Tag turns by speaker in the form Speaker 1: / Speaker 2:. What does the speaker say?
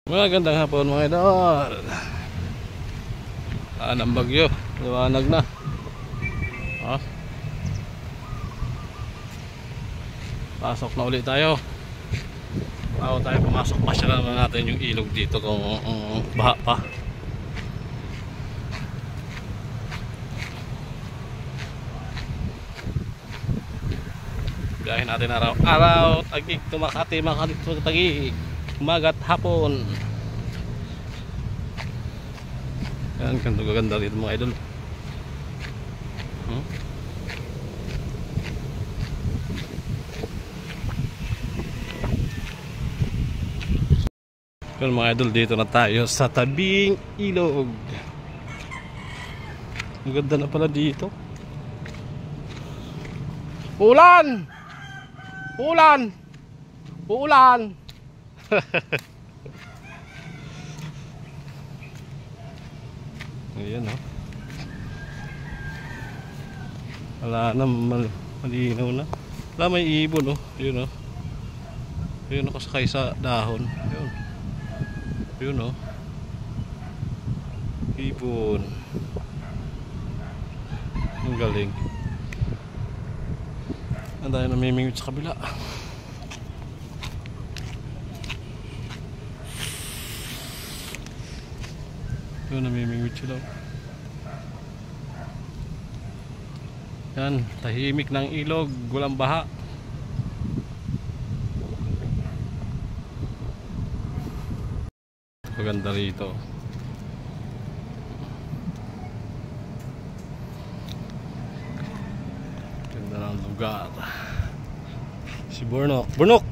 Speaker 1: Magandang hapon mga idol. Ang bagyo, liwanag na. Pasok na ulit tayo. Bago tayo pumasok, pasyalan na natin yung ilog dito kung baha pa. Biyahin natin araw-araw, tagig, tumakati, tagig, umagat, hapon. Yan, ganda dito mga idol. Yan mga idol, dito na tayo sa tabing ilog. Ang ganda na pala dito. Ulan! Ulan! Ulan! Ayan o. Wala na, malinaw na. Wala, may ibon o. Yun o. Yun o, kasakay sa dahon. Yun. Yun o. Ibon. Ang galing. Ang tayo namimingwit sa kabila. Yun, namimingwit sila. Yan, tahimik ng ilog, walang baha. Maganda rito. Ganda ng lugar. Si Burnok. Burnok!